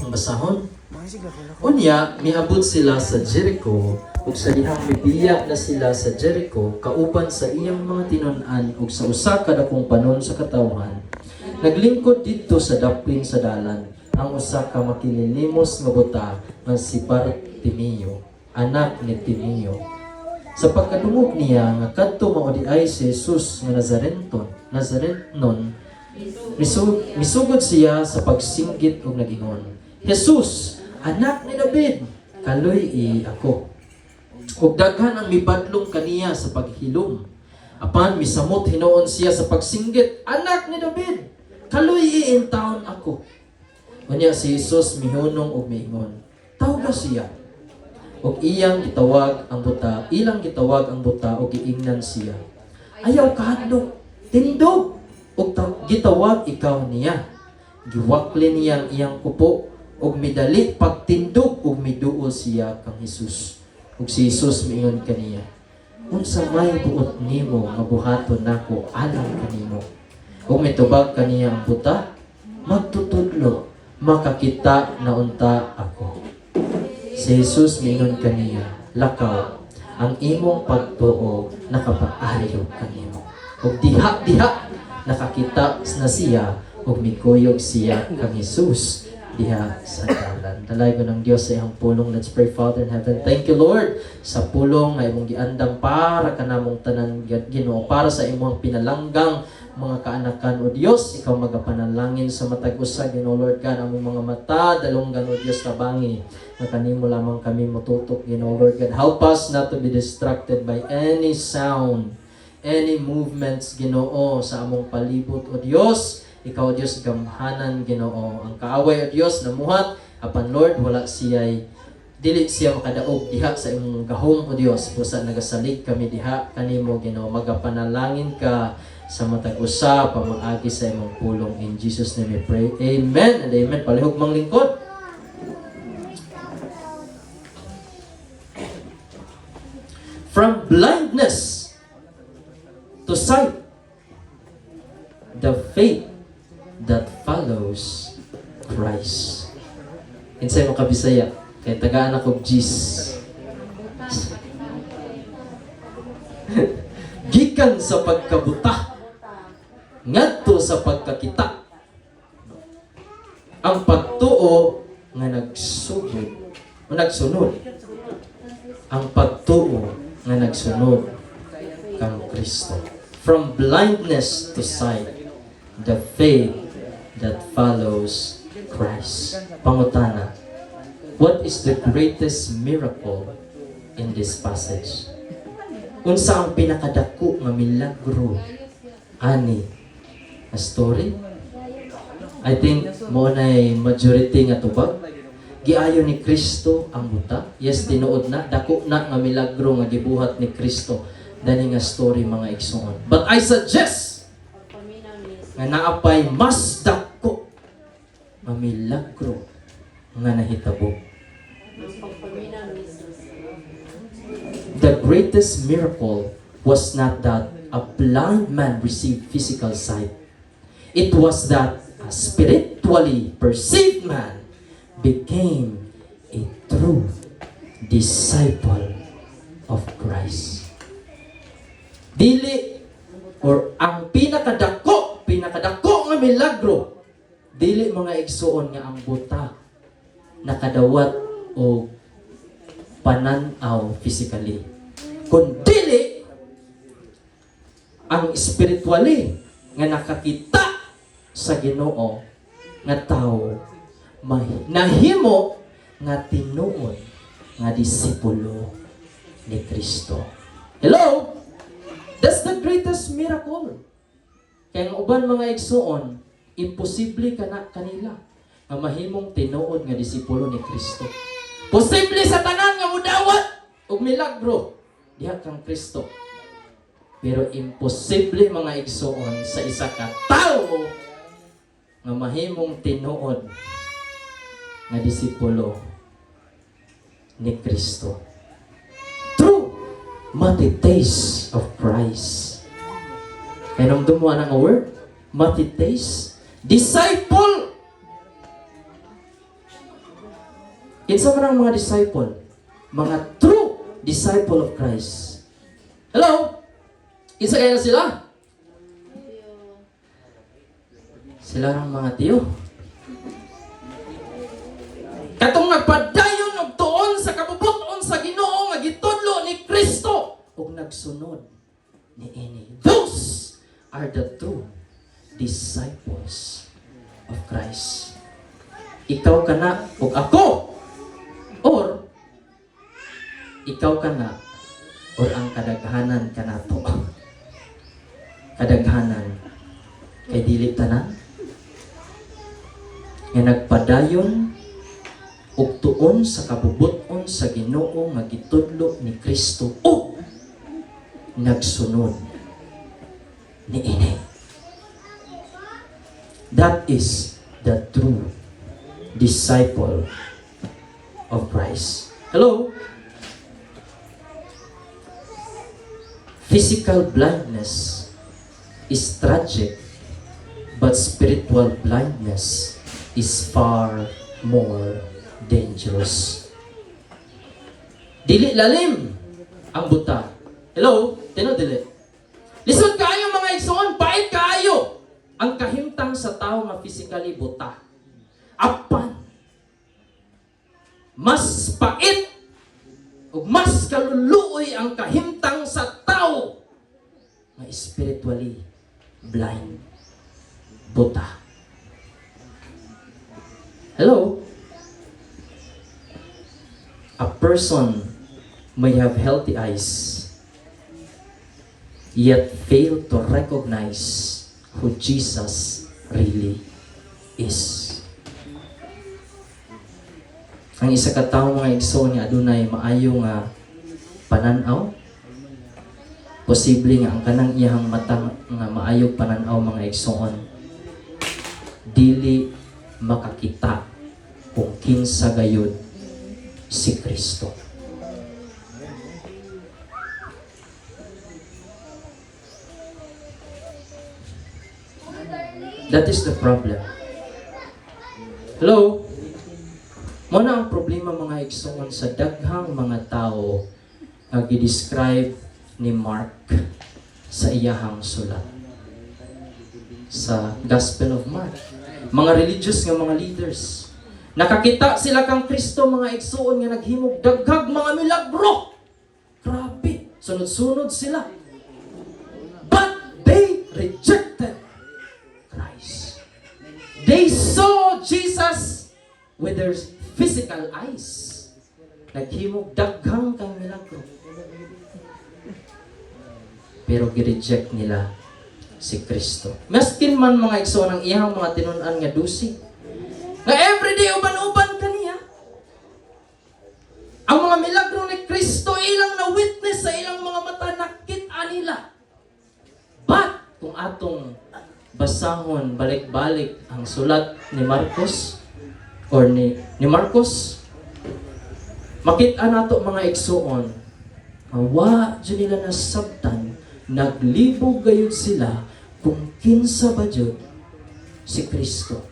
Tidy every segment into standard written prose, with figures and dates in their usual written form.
Ang basahon. Unya, miabot sila sa Jericho, ug sa dihang mibiya na sila sa Jericho, kauban sa iyang mga tinun-an ug sa usa ka dakong panon sa katawhan. Naglingkod didto sa daplin sa dalan ang usa ka makilinlimos nga buta nga si Bartimeo, anak ni Timeo. Sa pagkadungog niya nga kadto mao di ay si Jesus nga Nazarenon, misugod siya sa pagsinggit ug nagingon, Jesus, anak ni David, kaluy ako. Ug daghan ang mibadlong kaniya sa paghilom. Apan misamot hinuon siya sa pagsinggit, anak ni David, kaluy in taon ako. Unya si Jesus mihunong ug miingon, tawga siya. Ug ilang gitawag ang buta ug giingnan siya. Ayaw kahadlok, tindog, ug gitawag ikaw niya. Giwakli niya ang iyang kupo ug midali pagtindog ug miduol siya kang Jesus. Ug si Jesus miingon kaniya, unsa may buot nimo nga buhaton nako alang kanimo? Ug mitubag kaniya ang buta, magtutudlo, makakita na unta ako. Si Jesus miingon kaniya, lakaw, ang imong pagtuo nakapaayo kanimo. Ug diha nakakita na siya ug mikuyog siya kang Jesus diha sa dalan. Dalaygon ng Dios sa iyang pulong. Let's pray. Father in heaven, thank you Lord sa pulong nga imong giandam para kanamong tanan Ginoo, para sa imong pinalanggang mga kaanakan o Dios. Ikaw magapanalangin sa matag usa Ginoo Lord God, among mga mata dalunggan o Dios tabangi na kanimo lamang kami motutok Ginoo Lord God. Help us not to be distracted by any sound, any movements Ginoo sa among palibot o Dios. Ikaw, Diyos, gamhanan, Ginoo. Ang kaaway, o Diyos, namuhat, apan Lord, wala siya'y, dili siya makadaog diha sa imong gahom, o Diyos. Pusa nagasalig kami diha, kanimo, Ginoo. Magapanalangin ka sa matag usa, pamaagi sa imong pulong. In Jesus' name we pray. Amen and amen. Palihog mang lingkod. From blindness to sight, the faith that follows Christ. Kinsay mo kabisaya? Kay tagaan ako Jis. Gikan sa pagkabuta, ngadto sa pagkakita. Ang pagtuo nga nagsunod. Ang pagtuo nga nagsunod kang Kristo. From blindness to sight, the faith that follows Christ. Pangutana, what is the greatest miracle in this passage? Unsa ang pinakadako nga milagro ani a story? I think mo nay majority nga tubag. Giayo ni Kristo ang buta. Yes, tinuod na dako na nga milagro nga gibuhat ni Kristo dani nga story mga igsoon. But I suggest nga naapay mas dako nga milagro nga nahitabo. The greatest miracle was not that a blind man received physical sight. It was that a spiritually perceived man became a true disciple of Christ. Dili or ang pinakadako nga milagro, dili mga igsuon nga ang buta nakadawat o pananaw physically, kundi ang spiritually nga nakakita sa Ginoo nga tao nahimo nga tinuod nga disipulo ni Kristo. Hello? That's the greatest miracle. Kaya ang uban mga igsuon, imposible kanila nga mahimong tinuod nga disipulo ni Kristo. Posible sa tanan nga mudawat og milagro diha kang Kristo. Pero imposible mga igsuon sa isa ka tawo nga mahimong tinuod nga disipulo ni Kristo. True taste of Christ. Kaya nung dumuha ng word, taste, disciple. Kinsa man ang mga disciple? Mga true disciple of Christ. Hello? Kinsa kaya sila? Sila ang mga tiyo. Katong nagpadayon og tuon sa kabubuton sa Ginoo nga gitudlo ni Kristo ug nagsunod niini. Those are the true disciples of Christ. Ikaw kana ug ako, or ikaw kana or ang kadaghanan kanato. Kadaghanan kay dili tanan nga nagpadayon ug tuon sa kabubuton sa Ginoo nga gitudlo ni Kristo o nagsunod niini. That is the true disciple of Christ. Hello? Physical blindness is tragic, but spiritual blindness is far more dangerous. Dili lalim ang buta. Hello? Tino dili. Lisod kaayo mga igsoon, pait kaayo ang kahimtang sa tao nga physically buta. Apan mas pait ug mas kaluluoy ang kahimtang sa tao nga spiritually blind, buta. Hello? A person may have healthy eyes, yet fail to recognize who Jesus really is. Ang isa ka tawo mga igsoon nga adunay maayo nga pananaw, posible nga ang kanang iyang mata nga maayog pananaw mga igsoon dili makakita kung kinsa gayud si Kristo. That is the problem. Hello? Muna ang problema mga igsoon sa daghang mga tao nga gi-describe ni Mark sa iyahang sulat. Sa Gospel of Mark. Mga religious nga mga leaders. Nakakita sila kang Kristo mga igsoon nga naghimog daghag mga milagro. Grabe, sunod-sunod sila. But they rejected Christ. They saw Jesus with their physical eyes. Naghimog daghang kang milagro. Pero gi-reject nila si Kristo. Maskin man mga igsoon ang iyang mga tinun-an nga dusi. Nga everyday uban-uban kaniya. Ang mga milagro ni Kristo ilang na witness sa ilang mga mata, nakita nila. But kung atong basahon balik-balik ang sulat ni Marcos or ni Marcos, makita nato mga igsoon, wa jud nila nasabtan, naglibog gayud sila kung kinsa ba jud si Kristo.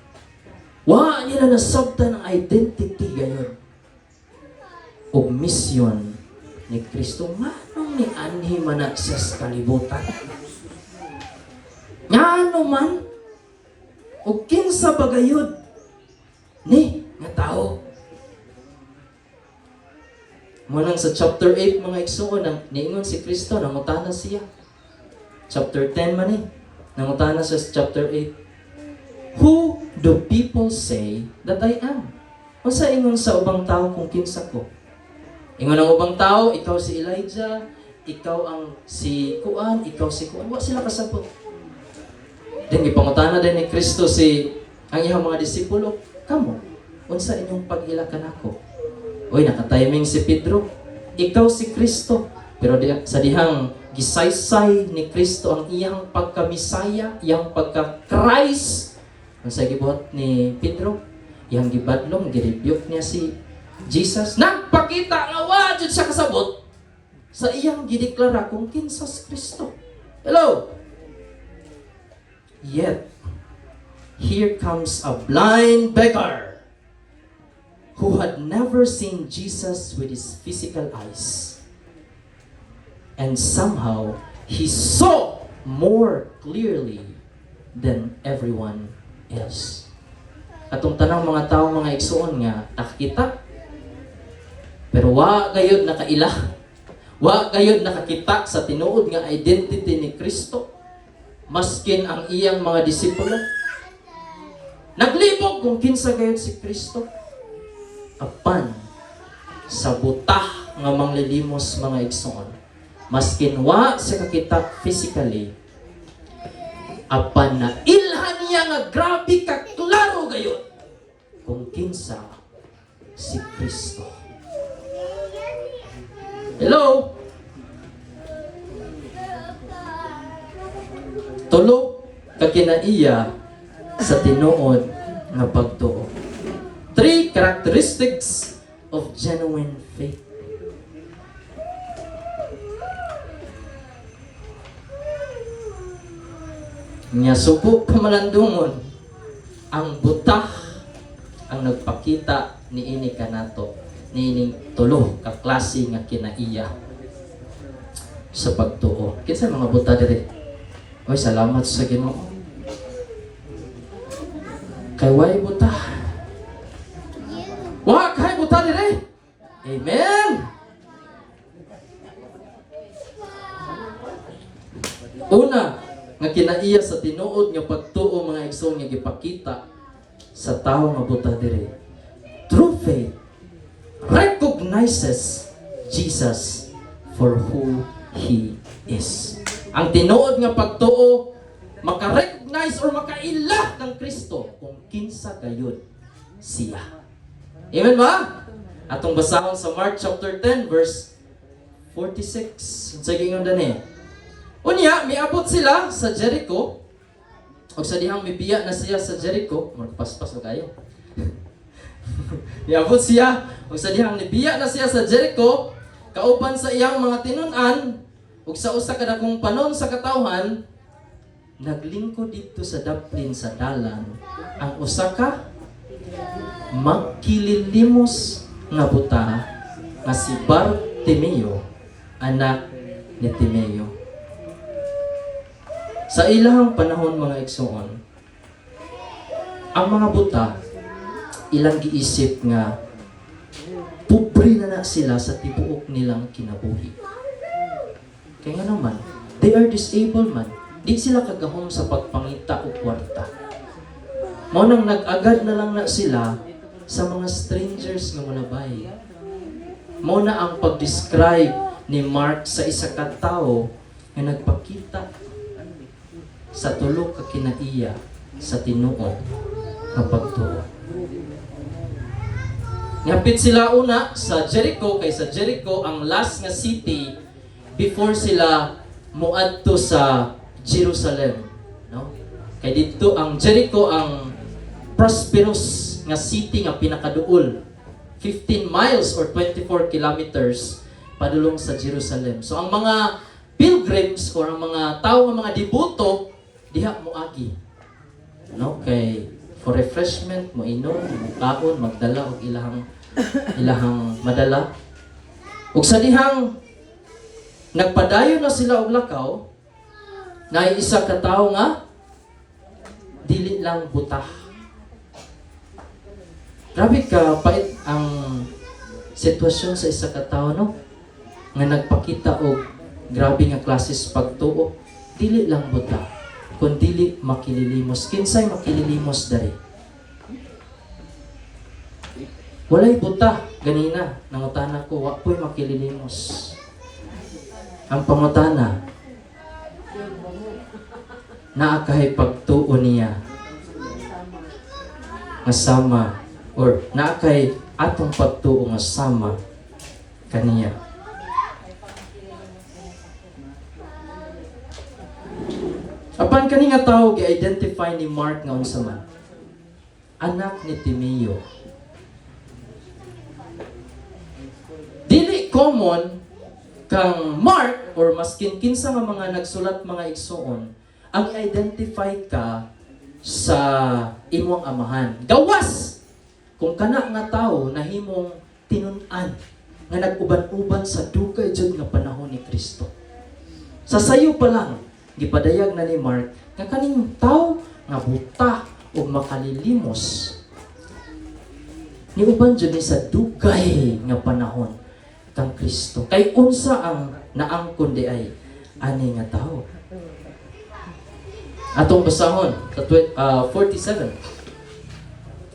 Wa nila nasabtan ang identity gayud o mission ni Kristo. Nganong ni anhi man siya sa kalibutan? Ngano man o kinsa ba gayud ni nga tao? Munang sa chapter 8 mga igsoon, niingon si Kristo, nangutana siya. Chapter 10 man nangutana siya sa chapter 8. Who do people say that I am? Unsa ingon sa ubang tao kung kinsa ko? Ingon ang ubang tao, ikaw si Elijah, ikaw ang si Kuan, ikaw si Kuan. Wa sila kasabot. Then gipangutana din ni Kristo ang iyang mga disipulo, kamo, unsa inyong pag-ilakan ako? Oy, naka-timing si Pedro. Ikaw si Kristo. Pero sa dihang gisaysay ni Kristo ang iyang pagka-Misaya, iyang pagka-Christ. Ang sa gibuhat ni Pedro, iyang gibadlong, girebuke niya si Jesus. Nagpakita nga wajud siya kasabot sa iyang gideklara kung kinsa si Kristo. Hello? Yet, here comes a blind beggar who had never seen Jesus with his physical eyes. And somehow, he saw more clearly than everyone else. Atong tanang mga tao, mga igsoon nga, nakakita. Pero wa gayud nakaila. Wa gayud nakakita sa tinuod nga identity ni Kristo. Maskin ang iyang mga disipulo. Naglibog kung kinsa gayud si Kristo. Apan sa butah nga manglilimos mga igsoon. Maskin wa sa kakita physically. Apan na ilhan niya nga grabe ka klaro gayud kung kinsa si Kristo. Hello? Tulog ka kinaiya sa tinuod nga pagtuo. 3 characteristics of genuine faith. Nya suko kamalandungon ang butah ang nagpakita niini kanato niining tulo ka klase nga kinaiya sa pagtuo. Kinsa mga butah diri? Oy, salamat sa Ginoo. Kay way butah. Wa kay butah diri. Amen. Una, nga kinaiya sa tinuod nga pagtuo mga igsoon nga gipakita sa tawo nga butah diri. True faith recognizes Jesus for who He is. Ang tinuod nga pagtuo maka-recognize or makailah ng Kristo kung kinsa gayud siya. Amen ba? Atong basahon sa Mark chapter 10 verse 46. Sige nga dani. Unya, miabot sila sa Jericho. O sa dihang mibiya na siya sa Jericho. Magpaspas na kayo. Miabot siya. O sa dihang mibiya na siya sa Jericho. Kauban sa iyang mga tinun-an. O sa usa kadakong panon sa katawhan. Naglingkod dito sa daplin sa dalan. Ang usa ka magkililimos nga buta nga si Bartimeo, anak ni Timeo. Sa ilahang panahon mga igsoon, ang mga buta, ilang giisip nga, pobre na sila sa tibuok nilang kinabuhi. Kaya nga naman, they are disabled man. Di sila kagahom sa pagpangita o kwarta. Mo nang nag-agad na lang na sila sa mga strangers nga munabay. Mo na ang pag-describe ni Mark sa isa ka tawo nga nagpakita sa tulo ka kinaiya sa tinuod nga pagtuo. Ngapit sila una sa Jericho, kay sa Jericho ang last nga city before sila moadto sa Jerusalem, no? Kay dito ang Jericho ang prosperous nga city nga pinakaduol. 15 miles or 24 kilometers padulong sa Jerusalem. So ang mga pilgrims or ang mga tao nga mga debuto diha moagi. No, kay for refreshment mo inom, kaon, magdala og ilahang madala. Ug sa dihang nagpadayon na sila og lakaw, na isa ka tawo nga dili lang butah. Grabe ka pait ang sitwasyon sa isa ka tawo, no? Nga nagpakita og grabe nga klases pagtuo, dili lang butah kundi makililimos. Kinsay makililimos dari? Walay buta. Ganina, nangutana ko, wa po'y makililimos. Ang pangutana, naakahay pagtuo niya nga sama or naakay atong pagtuo nga sama kaniya. Apan kani nga tawo gi-identify ni Mark nga unsa man? Anak ni Timeo. Dili common kang Mark or maskin kinsa nga mga nagsulat mga igsoon ang identify ka sa imong amahan. Gawas kung kana nga tao nahimong tinun-an nga nag-uban-uban sa dugay jud nga panahon ni Kristo. Sa sayo pa lang gipadayag na ni Mark nga kaning tao nga buta o makalilimos ni uban jud ni sa dugay nga panahon kang Kristo. Kay unsa ang naangkon di ay ani nga tao. Atong basahon sa 47.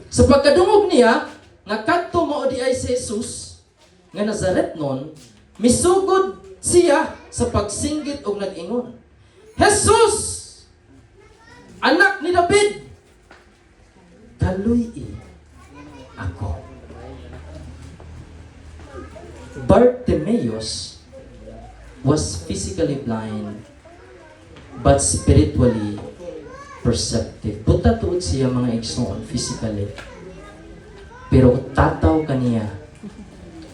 Sa pagkadungog niya nga kadto mao di ay si Jesus nga Nazaretnon, misugod siya sa pagsinggit og nag-ingon, Jesus, anak ni David, kaluy-i ako. Bartimaeus was physically blind but spiritually perceptive. Buta tuod siya mga igsoon physically. Pero tataw kaniya,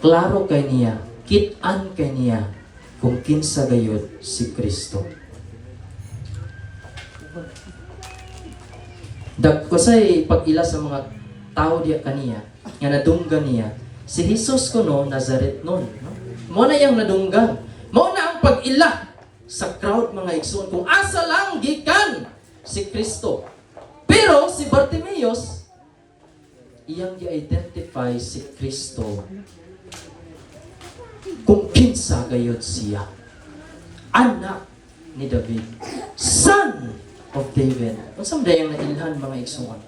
klaro kay niya, kit-an kay niya kung kinsa gayud si Kristo. Dagkosay pag-ila sa mga tao diya kaniya, nga nadunggan niya, si Jesus kuno Nazaretnon. No? Mo na yang nadunggan. Mo na ang pag-ila sa crowd mga igsoon kung asa lang gikan si Kristo. Pero si Bartimaeus, iyang i-identify si Kristo kung kinsa gayud siya. Anak ni David. Son of David. Unsang dayang nailhan mga igsoon?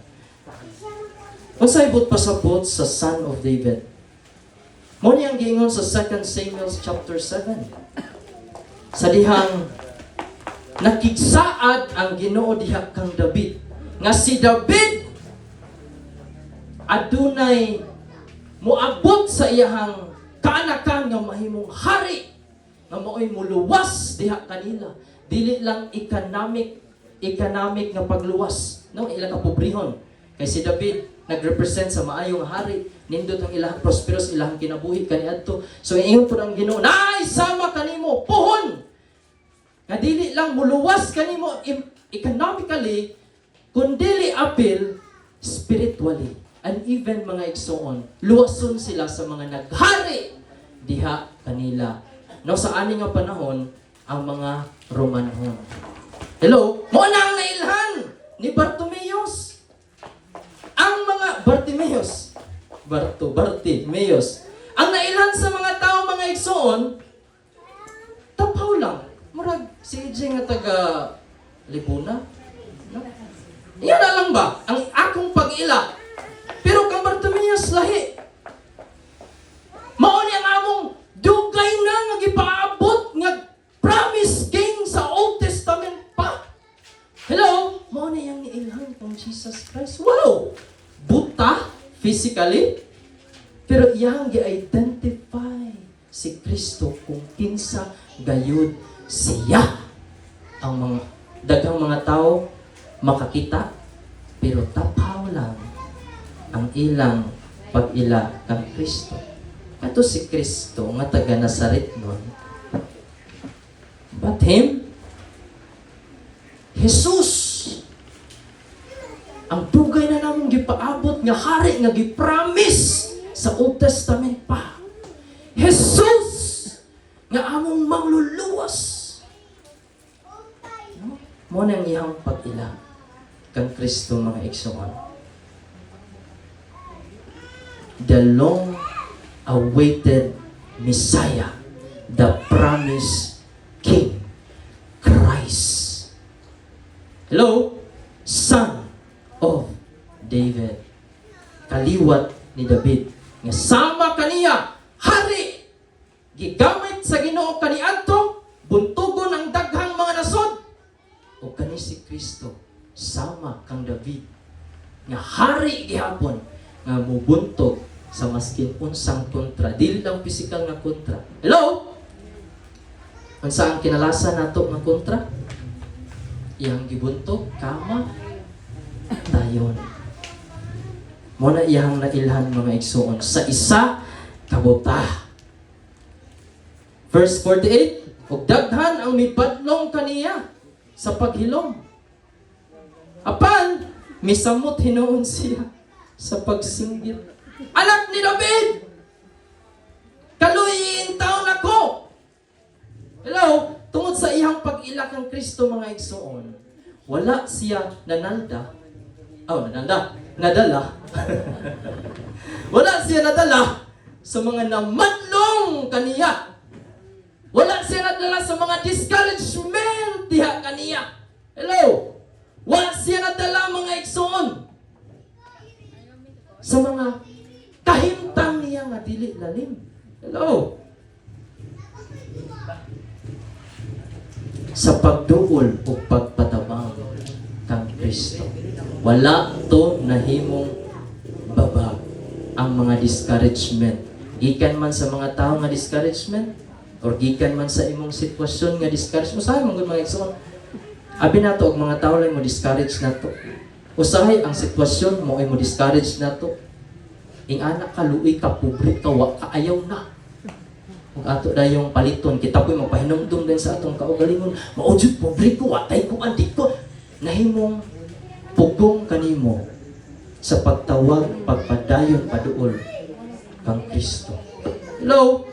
Unsay ibot pasabot sa Son of David? Mo niyang giingon sa 2 Samuel chapter 7. Sa dihang nakigsaad ang Ginoo diha kang David. Nga si David adunay moabot sa iyahang kaanakan nga mahimong hari nga maoy muluwas diha kanila. Dili lang economic nga pagluwas, no, ilang kapobrehon. Kay si David nagrepresent sa maayong hari, nindot ang ilang prosperous ilang kinabuhi kaniadto. So ingon pud ang Ginoo, "Nay, sama kanimo puhon." Nga dili lang muluwas kanimo economically, kundi apil spiritually. And even mga igsoon, luwason sila sa mga naghari diha kanila. No, sa ani nga panahon, ang mga Romanhon. Hello? Mo na ang nailhan ni Bartimaeus. Ang mga Bartimaeus. Ang nailhan sa mga tao, mga igsoon, tapaw lang. Murag, si EJ nga taga Lipuna. No? Iyan na lang ba? Ang akong pag-ila. Pero kang Bartimaeus lahi. Mao ni ang among dugay na nga gipaabot nga promise king sa Old Testament pa. Hello? Mao ni ang niilhan kang Jesus Christ. Wow! Buta physically, pero iyang gi-identify si Kristo kung kinsa gayud siya. Ang mga daghang mga tao makakita, pero tapaw lang ang ilang pag-ila kang Kristo. Kato si Kristo nga taga Nazaretnon. But him, Jesus, ang dugay na namong gipaabot nga hari nga gipromise sa Old Testament pa. Jesus nga among mangluluwas. No? Mo nang iyang pag-ila kang Kristo mga igsoon. The long-awaited Messiah, the promised King, Christ. Hello? Son of David. Kaliwat ni David. Nga sama kaniya, hari, gigamit sa Ginoo kaniadto, buntugon ang daghang mga nasod. O kani si Kristo, sama kang David. Nga hari gihapon, nga mubuntog sa maskin unsang kontra. Dili lang physical nga kontra. Hello? Unsa ang kinalasan nato nga kontra? Iyang gibuntog, kama, dayon. Muna iyang nailhan mga igsoon sa isa kabuta. Verse 48, ug daghan ang mipadlong kaniya sa paghilom. Apan, misamot hinuon siya sa pagsinggit. Anak ni David. Kaluyin taon ako. Hello, tungod sa iyang pag-ila kang Kristo mga igsoon, wala siya nadala. Wala siya nadala sa mga namadlong kaniya. Wala siya nadala sa mga discouragement diha kaniya. Hello, wala siya nadala mga igsoon sa mga kahimtang niya nga dili lalim. Hello. Sa pagduol o pagpatabang kang Kristo, wala to nahimong babag ang mga discouragement. Gikan man sa mga tao nga discouragement or gikan man sa imong sitwasyon nga discouragement. Usahay man mga igsoon. Abi nato og mga tao lang mo discourage nato. Usahay ang sitwasyon mo ay mo discourage nato. Ing anak ka luoy ka pobre ka wa ka ayaw na. Kung ato dayong paliton, kita po'y magpahinumdum din sa atong kaugalingon. Maujud pobre ko, watay ko, andik ko. Nahimong pugong kanimo sa pagtawag, pagpadayon, paduol kang Kristo. Hello?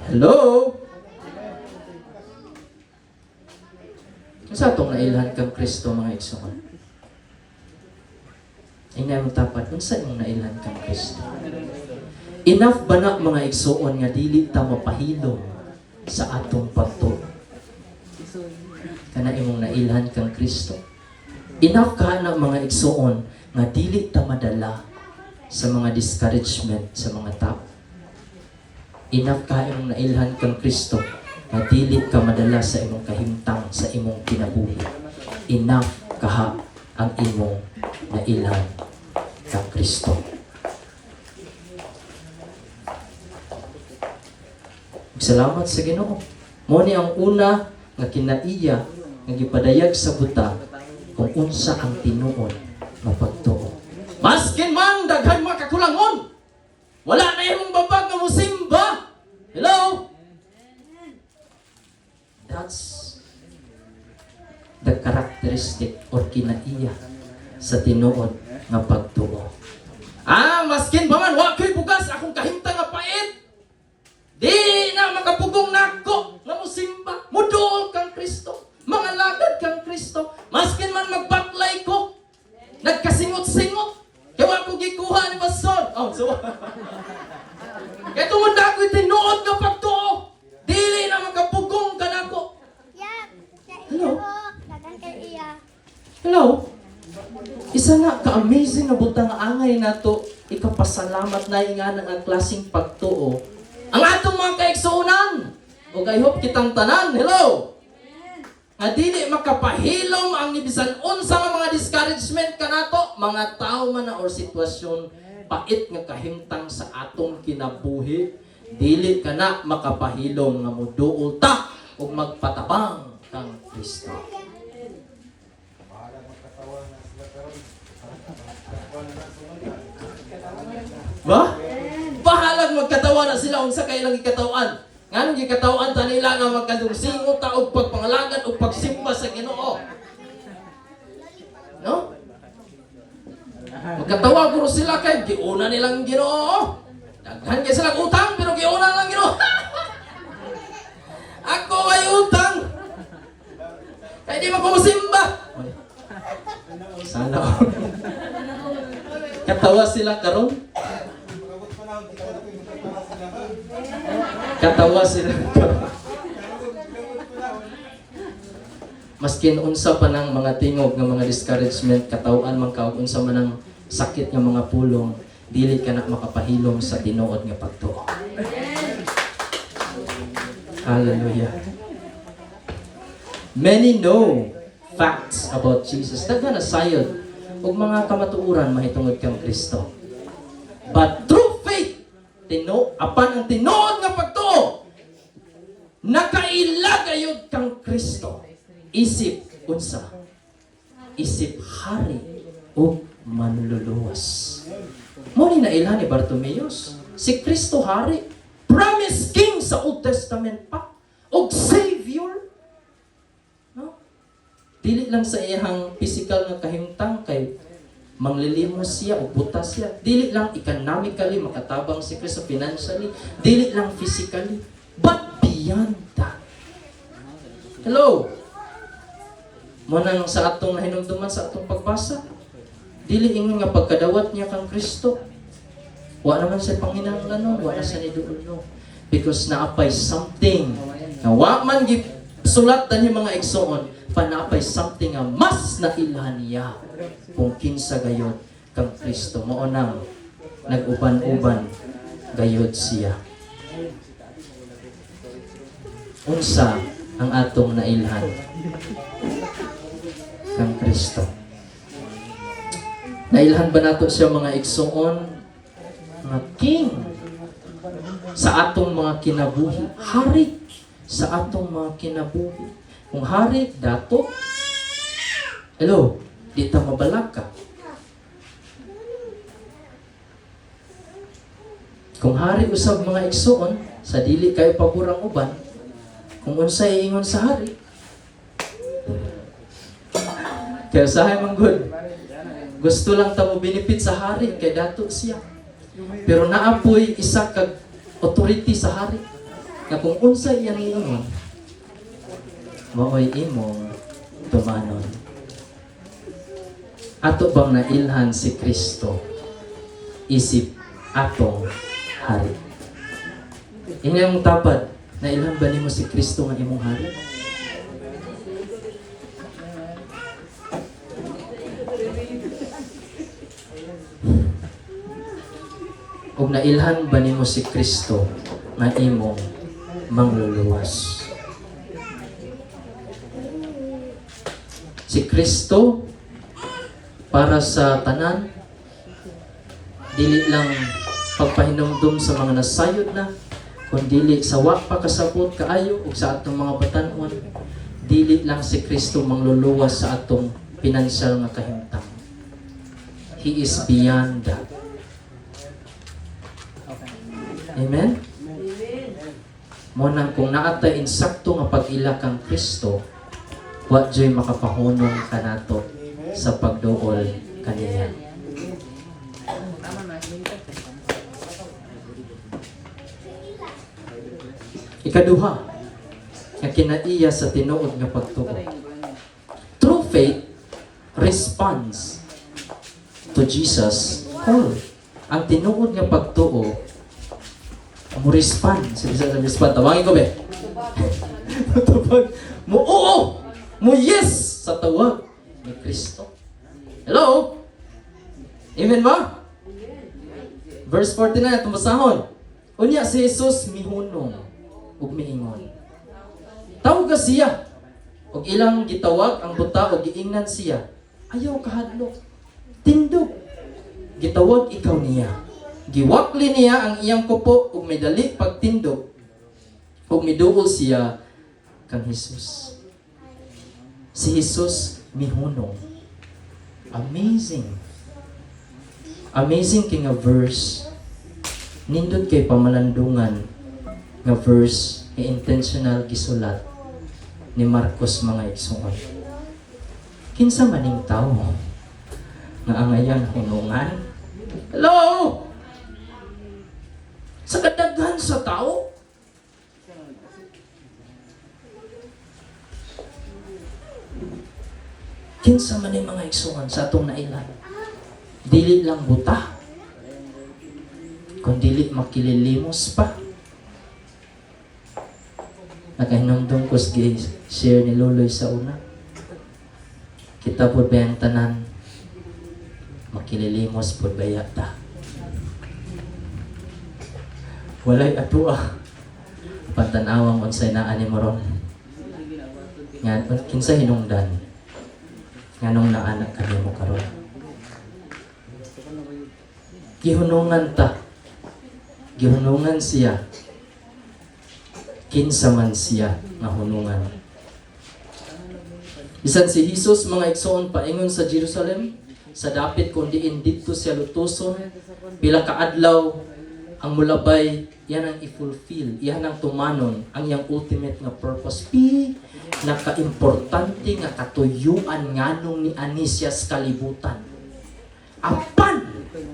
Hello? Sa atong nailhan kang Kristo mga igsoon? Ingay mong tapat, unsa imong nailhan kang Kristo? Enough ba na mga igsoon nga dili ta mapahilom sa atong pagtuo? Kana imong nailhan kang Kristo. Enough ka na mga igsoon nga dili ta madala sa mga discouragement sa mga tao. Enough ka imong nailhan kang Kristo nga dili ka madala sa imong kahimtang sa imong kinabuhi. Enough kaha ang imong nailhan kang Kristo. Salamat sa Ginoo. Mo ni ang una nga kinaiya nga gipadayag sa buta kung unsa ang tinuod nga pagtuo. Maskin man daghan mga kakulangon, wala na imong babag nga musimba. Hello? That's the characteristic or kinaiya sa tinuod nga pagtuo. Maskin pa man wa ko'y bugas akong kahimtang nga pait. Di na makapugong nako nga musimba, muduol kang Kristo, mga lagad kang Kristo. Maskin man magbaklay ko, nagkasingot-singot, kaya ko gikuha ni Pastor. Kaya tumunda ko'y tinuod nga pagtuo, dili na makapugong ka nako. Hello? Hello? Isa na ka-amazing na butang angay na to, ikapasalamat na nga ng klaseng pagtuo. Ang atong mga kaigsuunan, o I hope kitang tanan, hello? Nga dili makapahilom ang nibisan unsa nga mga discouragement kanato, mga tao man na or sitwasyon, pait nga kahimtang sa atong kinabuhi, dili ka na makapahilom nga muduol ta o magpatabang kang Kristo. Ba? Bahalag magkatawa na sila unsa kay lang gikatawan. Nganong gikatawan ta nila nga magkadungsingot ta og pagpangalagan og pagsimba sa Ginoo. No? Magkatawa guro sila kay giuna nilang Ginoo. Daghan kay sila utang pero giuna lang Ginoo. Ako ay utang. Kay di magmusimba. Sana. Katawa sila karon. Katawa sila. Maskin unsa pa ng mga tingog ng mga discouragement, katawan man ka unsa man ang sakit ng mga pulong, dili ka na makapahilom sa tinuod nga pagtuo. Hallelujah. Many know facts about Jesus. Daghan na sayod ug mga kamatuoran mahitungod kang Kristo. But through faith, apan ang tinuod nga pagtuo, nakailagayod kang Kristo. Isip unsa? Isip hari o manluluwas. Mo ni nailhan ni Bartimeus, si Kristo hari, promised king sa Old Testament pa, og savior. No? Dili lang sa iyang physical nga kahimtang kay manglilimos siya o butas siya. Dili lang economically makatabang si Kristo, financially, dili lang physically, but beyond that. Hello? Muna nang sa atong nahinumduman sa atong pagbasa, dili ingon nga pagkadawat niya kang Kristo, wa naman siya panginahanglan, wa na siya niduol, no. Because naapay something na wa man sulat dan yung mga igsoon, panapay something nga mas nailhan niya kung kinsa gayod kang Kristo. Mao nang nag-uban-uban gayod siya. Unsa ang atong nailhan kang Kristo? Nailhan ba nato siya mga igsoon nga king sa atong mga kinabuhi, hari sa atong mga kinabuhi? Kung hari dato, hello, di ta mabalak ka. Kung hari usab mga igsoon, sa dili kayo paborang uban, kung unsay ingon sa hari, kaya usahay man good. Gusto lang ta mo benefit sa hari kay dato siya. Pero naapoy isa kag authority sa hari na kung unsay iyang ingon, maoy imong tumanon. Ato bang nailhan si Kristo isip atong hari? Inyong tapad, nailhan ba nimo si Kristo nga imong hari? O nailhan ba nimo si Kristo nga imong mangluluwas? Si Kristo para sa tanan, dili lang pagpahinumdum sa mga nasayod na, kundi sa wa pa kasabot kaayo ug sa atong mga batan-on, dili lang si Kristo mangluluwas sa atong pinansyal nga kahimtang. He is beyond that. Amen? Munang kung naatay insakto nga pag-ila kang Kristo, wa joy makapahunong kanato sa pagduol kaniya. Ikaduha, nga kinaiya sa tinuod nga pagtuo. True faith responds to Jesus' call. Ang tinuod nga pagtuo, mo respond. Sige sa respond. Tawagin ko, be. Matupag mo, oo! Mo yes! Sa tawag ni Kristo. Hello? Amen ba? Verse 49, itong basahon. Unya si Jesus mihunong ug miingon. Tawag siya. Og ilang gitawag ang buta og giingnan siya. Ayaw kahadlok. Tindog. Gitawag ikaw niya. Giwakli niya ang iyang kupo ug medali pagtindog ug miduol siya kang Jesus. Si Jesus mihunong. Amazing. Amazing kay nga verse. Nindot kay pamalandungan nga verse kay intentional gisulat ni Marcos mga igsoon. Kinsa maning tawo nga angayan hunungan? Hello? Sa kadaghan sa tao, kinsa man yung mga igsoon sa atong nailan, dili lang buta, kung dili makililimos pa. Nakahinumdum ko share ni Loloy sa una. Kita po ba ang tanan, makililimos po ba yata? Walay atua pantanawang unsay naa ni moron. Nga kinsa hinungdan nganong naanak kanimo karon. Gihunungan ta. Gihunungan siya. Kinsa man siya nga hunungan. Bisan si Jesus mga igsoon paingon sa Jerusalem, sa dapit kung diin dito siya lutuson, pila ka adlaw ang mulabay, yan ang i-fulfill, yan ang tumanon, ang yang ultimate nga purpose. Naka-importante nga katuyuan nganong ni Anisias kalibutan. Apan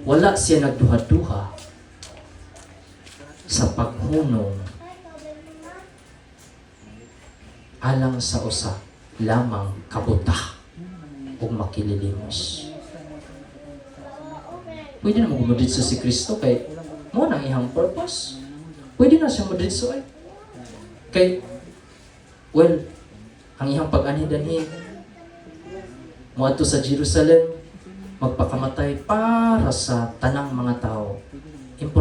wala siya nagduha-duha sa paghunong alang sa usa lamang kabuta o makililimos. Pwede na magmudritso si Kristo kay mo nang iyang purpose. Pwede na siya mudritso ay. Kay, well, ang iyang pag-anidanhin moadto sa Jerusalem, magpakamatay para sa tanang mga tao. You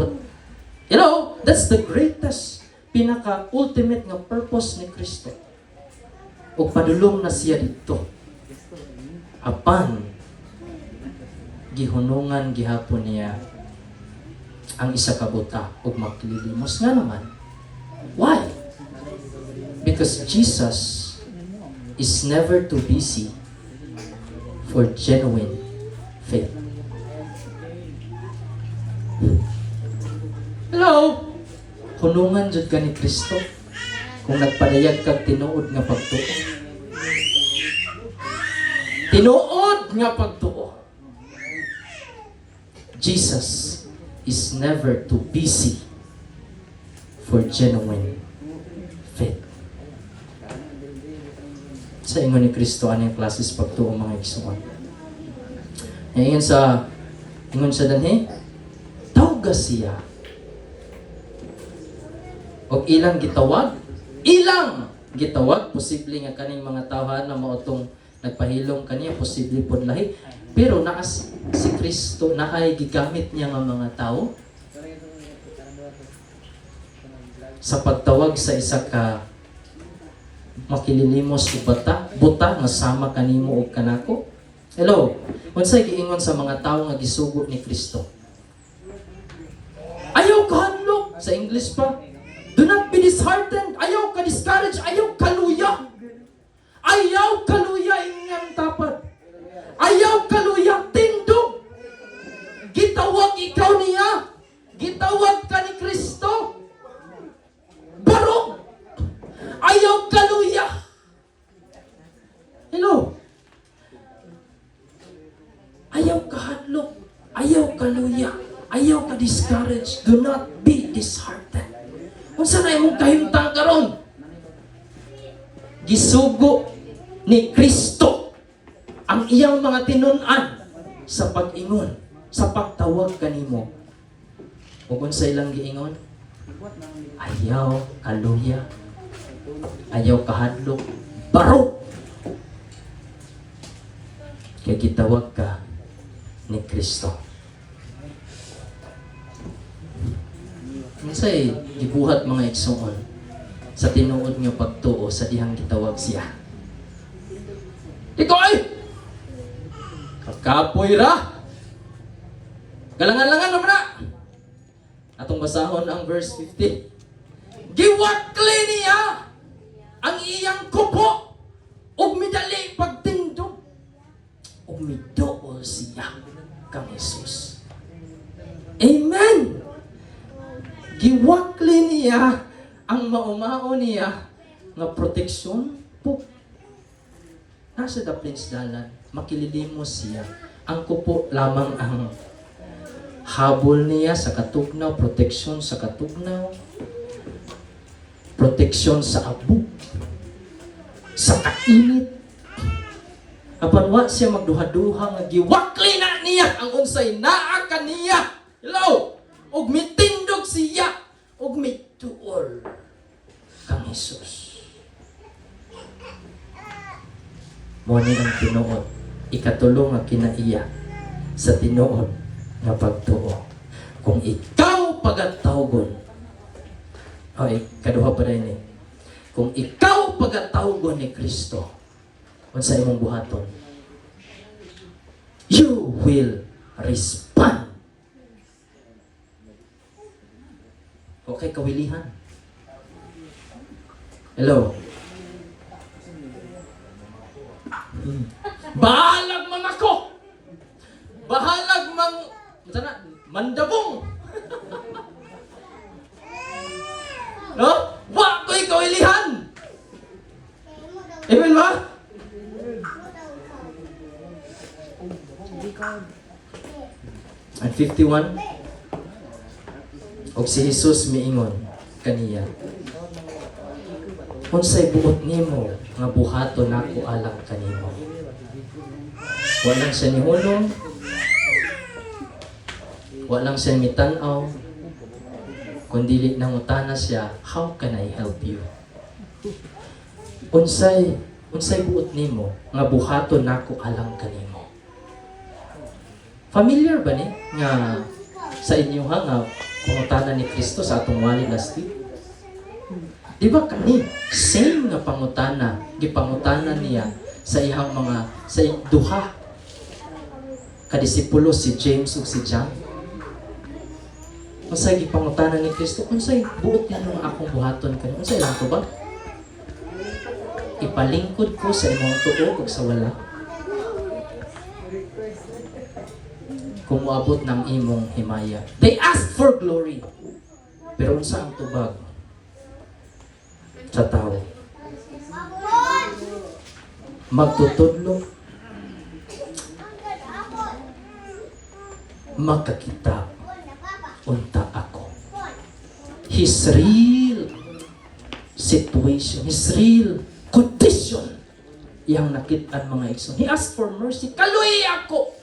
know, that's the greatest, pinaka-ultimate nga purpose ni Kristo. O padulong na siya dito. Apan, gihunungan gihapon niya ang isa ka buta ug makililimos nga naman. Why? Because Jesus is never too busy for genuine faith. Hello? Hunungan jud ka ni Kristo kung nagpadayag kag tinuod nga pagtuo. Tinuod nga pagtuo. Jesus is never too busy for genuine faith. Sa ingon ni Kristo, ano yung klases pagtuo mga igsoon? Ingon sa danhi, tawga siya. O ilang gitawag, posible nga kaning mga tawhan na mautong nagpahilom kaniya, posible pod lahi. Pero naas si Kristo na ay gigamit niya nga mga tao sa pagtawag sa isa ka makililimos o buta nga sama kanimo o kanako. Hello, unsay giingon sa mga tao nga gisugo ni Kristo? Ayaw ka hadlok, sa English pa. Do not be disheartened. Ayaw ka discouraged. Ayaw ka luya. Ayaw ka luya ingang tapat. Ayaw ka luya tindog. Gitawag ikaw niya. Gitawag ka ni Kristo. Barok. Ayaw ka luya. Hello. Ayaw ka hadlok. Ayaw ka luya. Ayaw ka discouraged. Do not be disheartened. Kung saan ay mong kahimtang karon? Gisugo ni Kristo ang iyang mga tinun-an sa pag-ingon, sa pagtawag kanimo. O kung sa ilang giingon, ayaw kaluya, ayaw kahadlok, baro. Kaya gitawag ka ni Kristo. Unsay gibuhat mga igsoon sa tinuod nga pagtuo sa dihang gitawag siya. Ikaw ay kapoy ra. Galangan-langan naman na. Atong basahon ang verse 50. Giwakli niya ang iyang kupo ug midali pagtindog ug miduol siya kang Jesus. Amen. Giwakli niya ang maumao niya nga proteksyon po. Nasa daplins dalan, makililimos siya. Ang kupo lamang ang habol niya sa katugnaw, proteksyon sa katugnaw, proteksyon sa abog, sa kainit. Apan wa siya magduha-duha nga giwakli na niya ang unsay naa kaniya. Hello! Ug mitindog siya ug mituol kang Jesus. Mo ni ang tinuod, ikatulong nga kinaiya sa tinuod nga pagtuo. Kung ikaw pagatawgon, kaduha pa rin kung ikaw pagatawgon ni Kristo, unsa imong buhaton, you will respond. Okay, kawilihan. Hello. Bahalag man ako. Bahalag mandabong. No? Wa ko'y kawilihan. Amen ba? Amen. 51. Og si Jesus miingon kaniya, unsay buot nimo nga buhaton nako alang kanimo. Walang siya nihulong, walang siya mitanaw, kundi nangutana siya, how can I help you? Unsay buot nimo nga buhaton nako alang kanimo. Familiar ba ni nga sa inyo nga pangutana ni Kristo sa atong walid last week? Di ba kani same nga pangutana gipangutana niya sa ihang mga sa duha ka disipulo si James ug si John? Unsay gipangutana ni Kristo? Unsay buot nimo nga akong buhaton kanimo? Unsay lang ko ba? Ipalingkod ko sa imong tuo ug sa wala. Kung moabot ng imong himaya. They ask for glory. Pero unsa ang tubag sa tao? Magtutudlo, magkakita, unta ako. His real situation, his real condition, iyang nakitaan mga igsoon. He asked for mercy. Kaluy ako!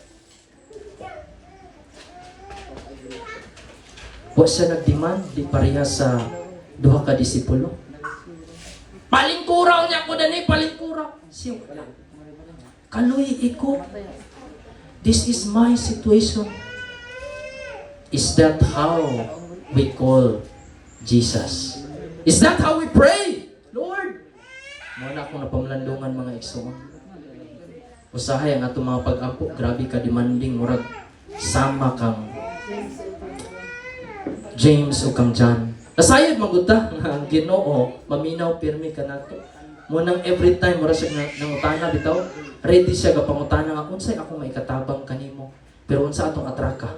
Wa siya nagdemand, di pareha sa duha ka disipulo. Palingkuraw niya ko dani, palingkuraw. Siya wala. Kaluy iko. This is my situation. Is that how we call Jesus? Is that how we pray? Lord, muna akong napamlandungan mga igsoon. Usahay ang atong mga pag-ampo, grabe ka demanding, murag sama kang James o kang John. Nasayad maguta nga ang Ginoo maminaw pirmi kanato. Munang every time mura siya nangutana bitaw, ready siya ga pangutana nga unsay ako maikatabang kanimo. Pero unsa atong atraka?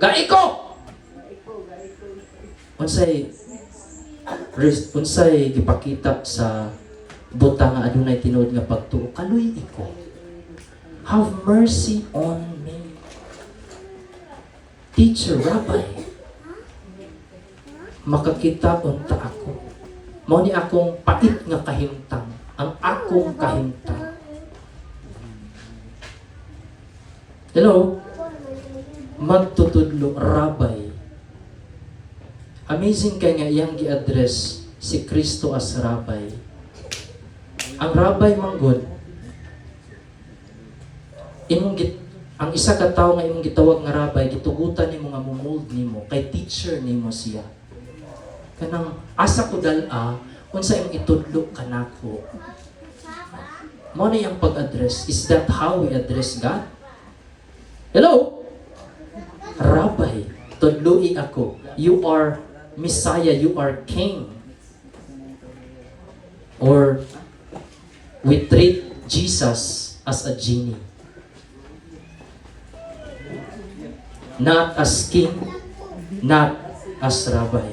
Gaiko. Unsay gipakita sa buta nga adunay tinuod nga pagtuo, kaluy iko. Have mercy on me. Teacher, Rabbi, makakita unta ako. Mao ni akong pait nga kahimtang, ang akong kahimtang. Hello? Magtutudlo, Rabbi. Amazing kay nga iyang gi-address si Kristo as Rabbi. Ang Rabbi manggod, ang isa ka tawo nga imong gitawag nga Rabbi, gitugutan nimo nga mold nimo, kay teacher nimo siya. Kanang asa ko dala, unsa imong itudlo kanako. Mao na yang pag-address. Is that how we address God? Hello? Rabbi, tudloi ako. You are Messiah, you are King. Or we treat Jesus as a genie. Not as king, not as rabbi.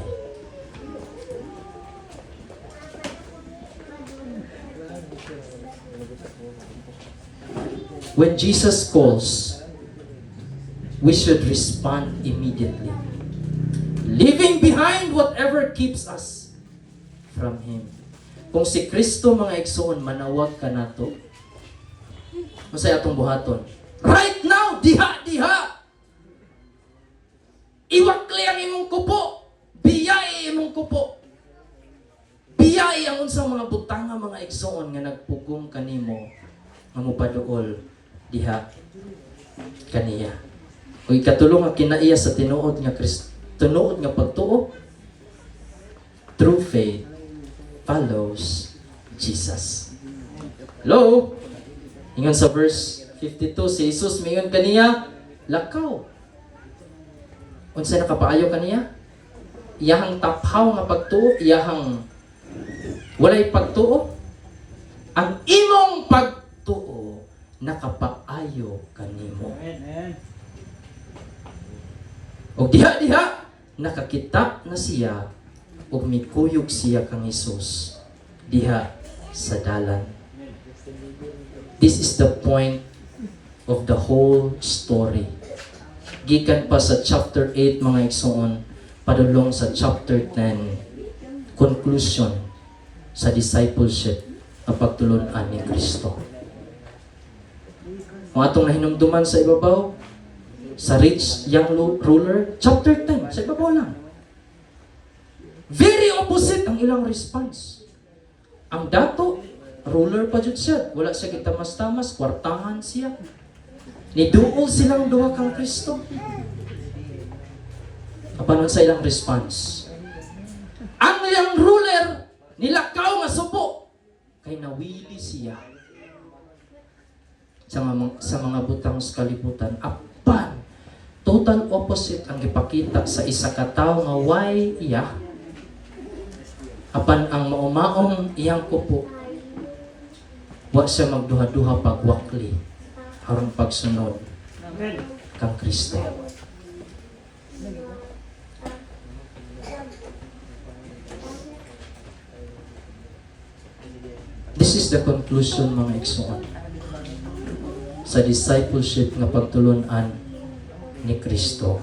When Jesus calls, we should respond immediately, leaving behind whatever keeps us from Him. Kung si Kristo mga igsoon manawag ka nato, masay atong buhaton. Right now, diha! Iwakli ang imong kupo. Biyay imong kupo. Biyay ang unsang mga butang nga mga igsoon nga nagpugong kanimo nga mopaduol diha kaniya. Ug ikatulong nga kinaiya sa tinuod nga Kristo, tinuod nga pagtuo. True faith follows Jesus. Hello? Ingon sa verse 52, si Jesus mingon kaniya, lakaw. Unsa nakapaayo kaniya? Iyahang taphaw nga pagtuo, iyahang walay pagtuo. Ang imong pagtuo nakapaayo kanimo. Og diha nakakita na siya ug mikuyog siya kang Hesus diha sa dalan. This is the point of the whole story. gikan pa sa chapter 8 mga igsoon padulong sa chapter 10 conclusion sa discipleship na pagtulunan ni Kristo. Kung atong nahinumduman sa ibabaw, sa rich young ruler, chapter 10, sa ibabaw lang. Very opposite ang ilang response. Ang dato, ruler pa jud siya. Wala siya gitamas-tamas, kwartahan siya. Niduol silang duha kang Kristo. Kapanon sa ilang response. Ang ilang ruler, nilakaw nga supo, kay nawili siya sa mga butang sa kalibutan. Apan, total opposite ang ipakita sa isa ka tawo nga why iya. Apan ang maumaong iyang kupo, wa siya magduha-duha pagwakli aron pagsunod kang Kristo. This is the conclusion mga igsoon sa discipleship nga pagtulunan ni Kristo.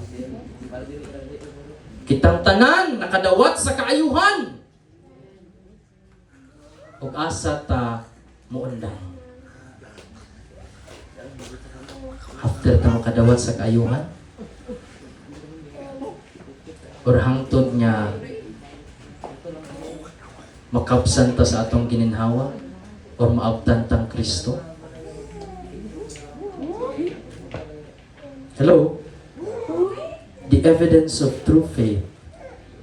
Kitang tanan nakadawat sa kaayuhan ug asa ta muundang. After ta makadawat sa kaayuhan or hangtod nga makapsan ta sa atong gininhawa or maabtan tang Kristo. Hello? The evidence of true faith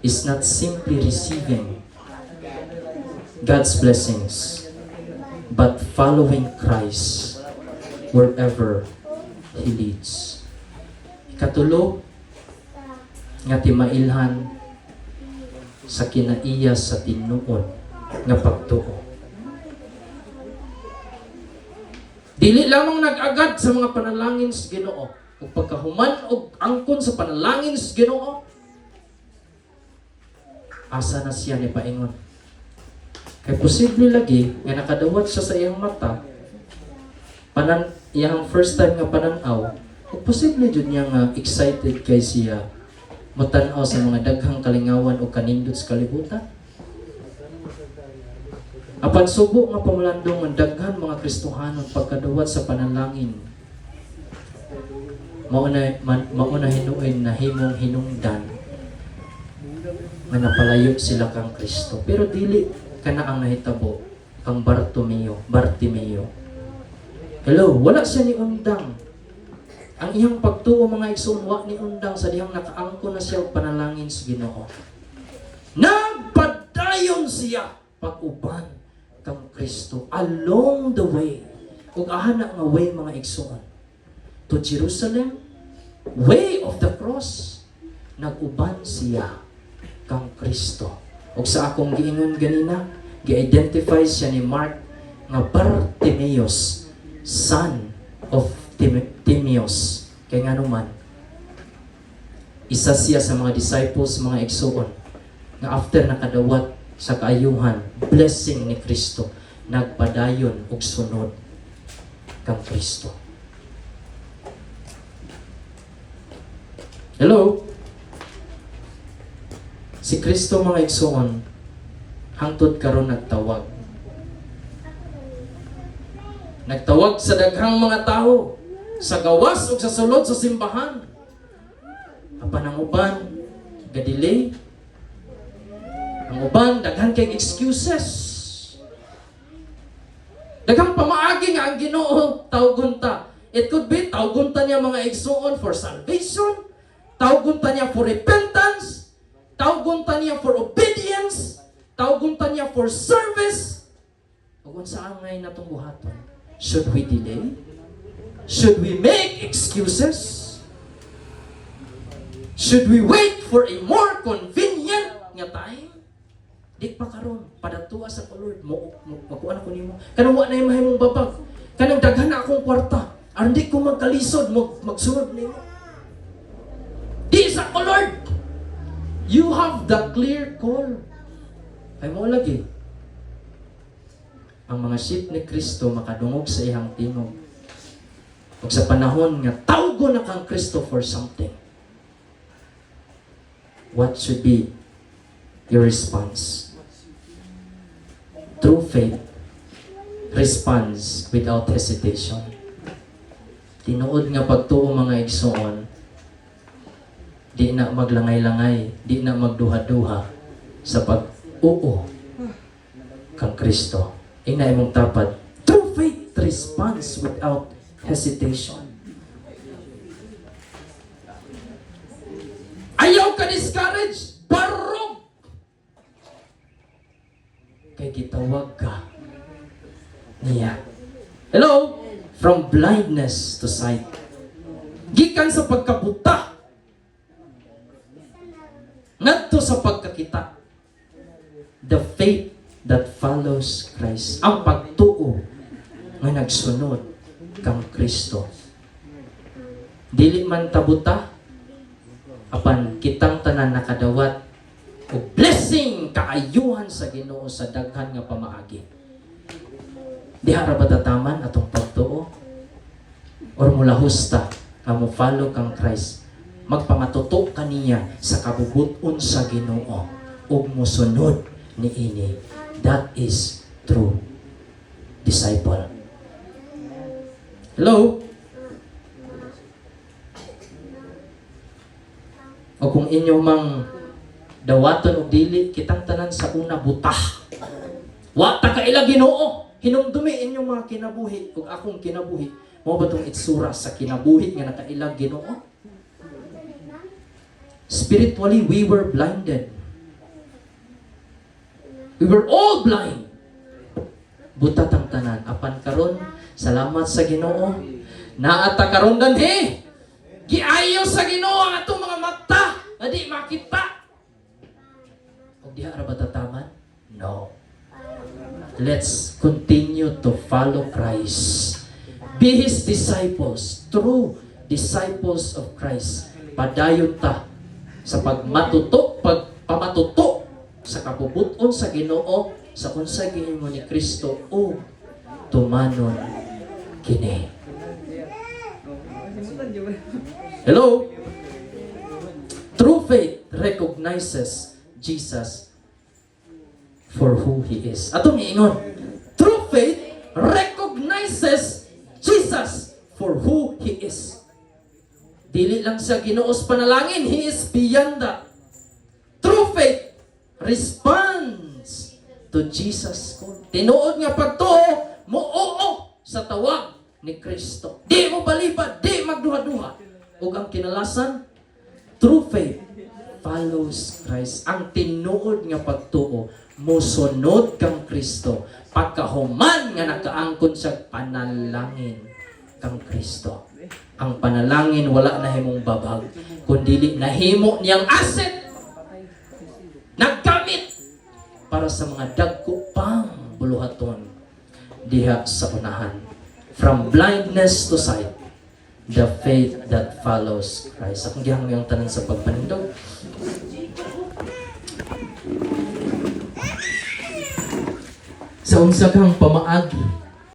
is not simply receiving God's blessings, but following Christ wherever He leads. Ikatulo, nga timailhan sa kinaiya sa tinuod nga pagtuo. Dili lamang nag-agad sa mga panalangin sa Ginoo, ug pagkahuman og angkon sa panalangin sa Ginoo, asa na siya ni paingon. Kay posible lagi nga nakadawat siya sa iyang mata, iyang first time nga pananaw, ug posible jud niya nga excited kay siya matan-aw sa mga daghang kalingawan o kanindot sa kalibutan. Apan subo nga pamalandong ang daghan mga Kristohanon pagkadawat sa panalangin, mauna hinuin na himong hinungdan nga napalayo sila kang Kristo. Pero dili kana ang nahitabo kang Bartimeo. Hello, wala siya ni undang. Ang iyang pagtuo mga igsoon wa ni undang sa dihang nakaangko na siya og panalangin sa Ginoo. Nagpadayon siya pag-uban kang Kristo along the way. Ug ahana nga way mga igsoon to Jerusalem, way of the cross, nag-uban siya kang Kristo. Ug sa akong giingon ganina, gi-identify siya ni Mark nga Bartimeus, son of Timaeus. Kaya nga naman, isa siya sa mga disciples, mga igsoon, na after nakadawat sa kaayuhan, blessing ni Kristo, nagpadayon ug sunod kang Kristo. Hello? Si Kristo mga igsoon, hangtod karon nagtawag. Nagtawag sa daghang mga tao, sa gawas o sa sulod sa simbahan. Apan ang uban, gadelay. Ang uban, daghan kay excuses. Daghang pamaagi nga ang Ginoo tawgon ta. It could be tawgon ta niya mga igsoon for salvation, tawgon ta niya for repentance, tawgon ta niya for obedience, tawgon ta niya for service. Ug unsa ang ngay natong buhaton? Should we delay? Should we make excuses? Should we wait for a more convenient nga time? Di pa karon padatuwa sa Lord mo makuan ko nimo. Kanang wa na mahimong babag. Kanang daghan na akong kwarta. Aron di ko magkalisod magsunod nimo. Di sa Lord. You have the clear call. Ay mo lagi. Ang mga sheep ni Kristo makadungog sa iyang tingog. Ug sa panahon nga tawgo na kang Kristo for something, what should be your response? True faith responds without hesitation. Tinuod nga pagtuo mga igsoon, di na maglangay-langay, di na magduha-duha sa pag-oo kang Kristo. Ina imong tapat, true faith responds without hesitation. Ayaw ka discourage, barog! Kay gitawag ka niya. Hello? From blindness to sight. Gikan sa pagkabuta ngadto sa pagkakita. The faith that follows Christ. Ang pagtuo nga nagsunod kang Kristo. Dili man tabuta, apan kitang tanan nakadawat o blessing kaayuhan sa Ginoo sa daghan nga pamaagi. Diha ra ba tataman atong pagtuo? Or mula husta nga mo follow kang Christ, magpamatuto kaniya sa kabubuton sa Ginoo ug mosunod niini. That is true disciple. Hello? O kung inyo mang dawaton og dili, kitang tanan sa una butah. Wa ta kaila Ginoo. Hinumdumi inyong mga kinabuhi ug akong kinabuhi. Mao ba tong itsura sa kinabuhi nga nakailag Ginoo? Spiritually, we were blinded. We were all blind. Butat ang tanan. Apan karon, salamat sa Ginoo. Naata karon danhi. Giayo sa Ginoo ang atong mga mata na di makita. O diha ra ba tataman? No. Let's continue to follow Christ. Be His disciples, true disciples of Christ. Padayon ta sa pamatuto sa kabubuton sa Ginoo sa unsay giingon ni Kristo o tumanon kini. Hello? True faith recognizes Jesus for who He is. Atong iingon, true faith recognizes Jesus for who He is. Dili lang siya Ginoos panalangin, He is beyond that. True faith responds to Jesus. Tinuod nga pagtuo, muoo sa tawag ni Kristo. Di mo balibad, di magduha-duha. Ug ang kinalasan, true faith follows Christ. Ang tinuod nga pagtuo, musunod kang Kristo. Pagkahuman nga nakaangkon sa panalangin kang Kristo. Ang panalangin wala na himong babag, kundi nahimo niyang asset. Nagkamit para sa mga dagko pang buluhaton diha sa unahan. From blindness to sight, the faith that follows Christ. Akong gihangyo ang tanan sa pagpanindog. Sa unsa kang pamaagi